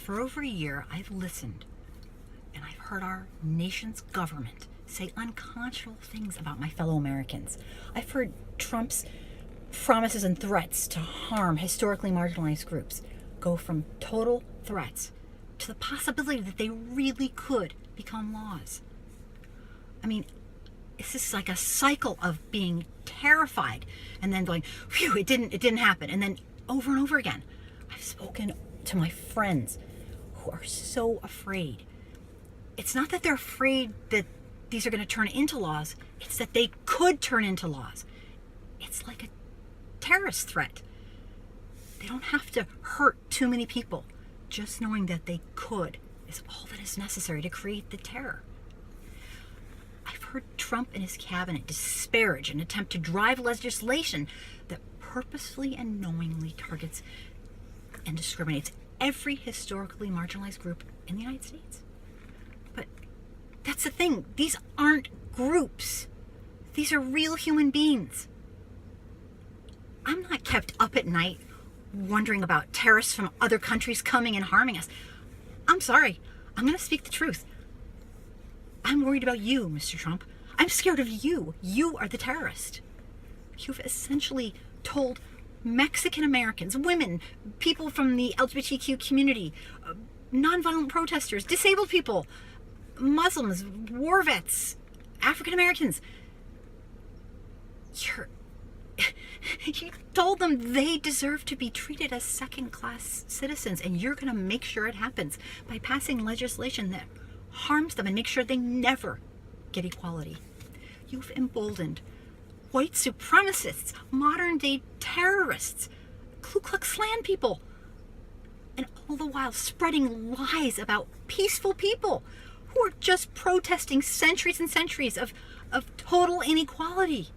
For over a year, I've listened and I've heard our nation's government say unconscionable things about my fellow Americans. I've heard Trump's promises and threats to harm historically marginalized groups go from total threats to the possibility that they really could become laws. I mean, it's just like a cycle of being terrified and then going, phew, it didn't happen. And then over and over again. I've spoken to my friends who are so afraid. It's not that they're afraid that these are going to turn into laws. It's that they could turn into laws. It's like a terrorist threat. They don't have to hurt too many people. Just knowing that they could is all that is necessary to create the terror. I've heard Trump and his cabinet disparage and attempt to drive legislation that purposefully and knowingly targets and discriminates every historically marginalized group in the United States. But that's the thing. These aren't groups. These are real human beings. I'm not kept up at night wondering about terrorists from other countries coming and harming us. I'm sorry. I'm going to speak the truth. I'm worried about you, Mr. Trump. I'm scared of you. You are the terrorist. You've essentially told Mexican Americans, women, people from the LGBTQ community, nonviolent protesters, disabled people, Muslims, war vets, African Americans. You told them they deserve to be treated as second-class citizens, and you're going to make sure it happens by passing legislation that harms them and makes sure they never get equality. You've emboldened white supremacists, modern-day terrorists, Ku Klux Klan people, and all the while spreading lies about peaceful people who are just protesting centuries and centuries of total inequality.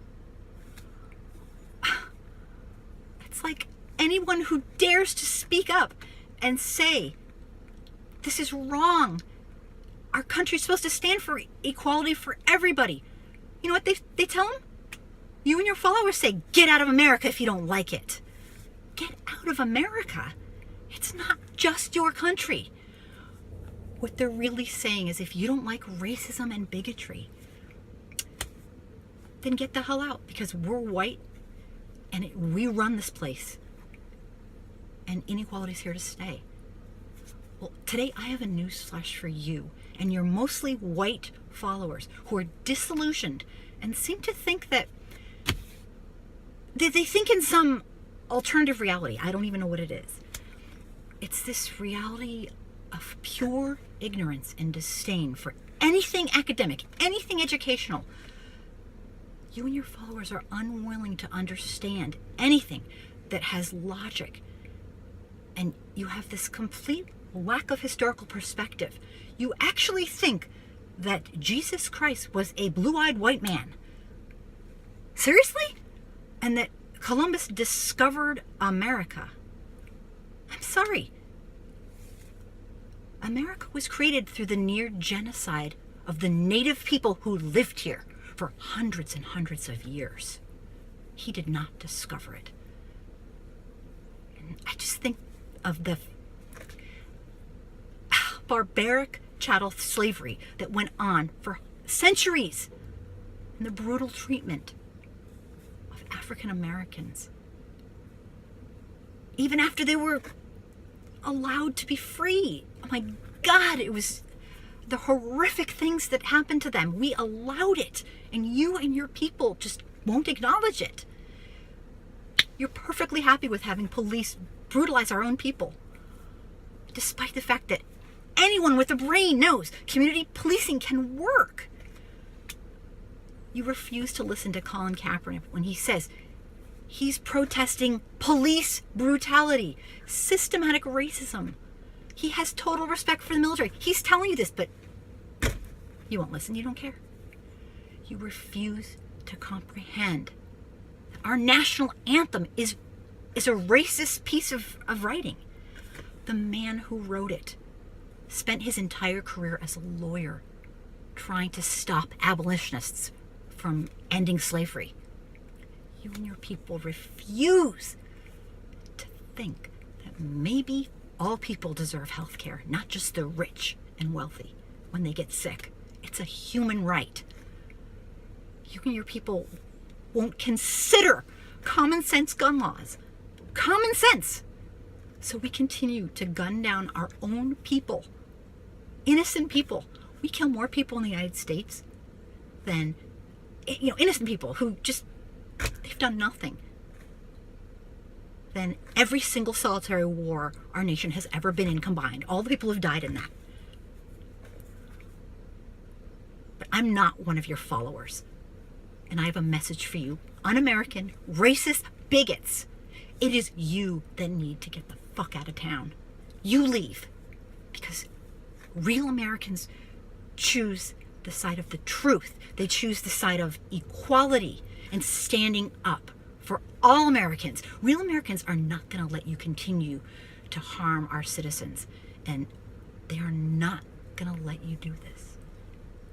It's like anyone who dares to speak up and say, this is wrong. Our country's supposed to stand for equality for everybody. You know what they tell them? You and your followers say, get out of America if you don't like it. Get out of America. It's not just your country. What they're really saying is if you don't like racism and bigotry, then get the hell out, because we're white and we run this place. And inequality is here to stay. Well, today I have a news flash for you and your mostly white followers who are disillusioned and seem to think that they think in some alternative reality. I don't even know what it is. It's this reality of pure ignorance and disdain for anything academic, anything educational. You and your followers are unwilling to understand anything that has logic. And you have this complete lack of historical perspective. You actually think that Jesus Christ was a blue-eyed white man. Seriously? And that Columbus discovered America. I'm sorry. America was created through the near genocide of the native people who lived here for hundreds and hundreds of years. He did not discover it. And I just think of the barbaric chattel slavery that went on for centuries and the brutal treatment of African Americans. Even after they were allowed to be free. Oh my God, it was the horrific things that happened to them. We allowed it, and you and your people just won't acknowledge it. You're perfectly happy with having police brutalize our own people, despite the fact that anyone with a brain knows community policing can work. You refuse to listen to Colin Kaepernick when he says he's protesting police brutality, systematic racism. He has total respect for the military. He's telling you this, but you won't listen. You don't care. You refuse to comprehend that our national anthem is a racist piece of writing. The man who wrote it spent his entire career as a lawyer trying to stop abolitionists from ending slavery. You and your people refuse to think that maybe All people deserve health care, not just the rich and wealthy when they get sick. It's a human right. You and your people won't consider common sense gun laws. Common sense. So we continue to gun down our own people, innocent people. We kill more people in the United States than, innocent people who they've done nothing, than every single solitary war our nation has ever been in combined. All the people who've died in that. But I'm not one of your followers. And I have a message for you, un-American, racist bigots. It is you that need to get the fuck out of town. You leave. Because real Americans choose the side of the truth. They choose the side of equality and standing up for all Americans. Real Americans are not going to let you continue to harm our citizens. And they are not going to let you do this.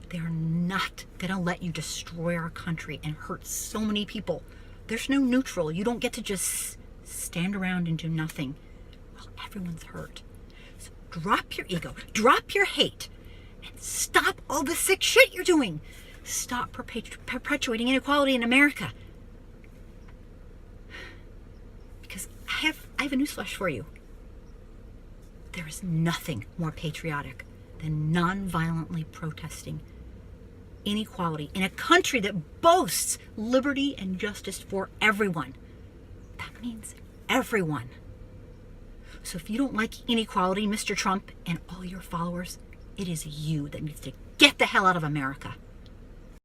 They are not going to let you destroy our country and hurt so many people. There's no neutral. You don't get to just stand around and do nothing while everyone's hurt. So drop your ego, drop your hate, and stop all the sick shit you're doing. Stop perpetuating inequality in America. Because I have a newsflash for you. There is nothing more patriotic than non-violently protesting inequality in a country that boasts liberty and justice for everyone. That means everyone. So if you don't like inequality, Mr. Trump and all your followers, it is you that needs to get the hell out of America.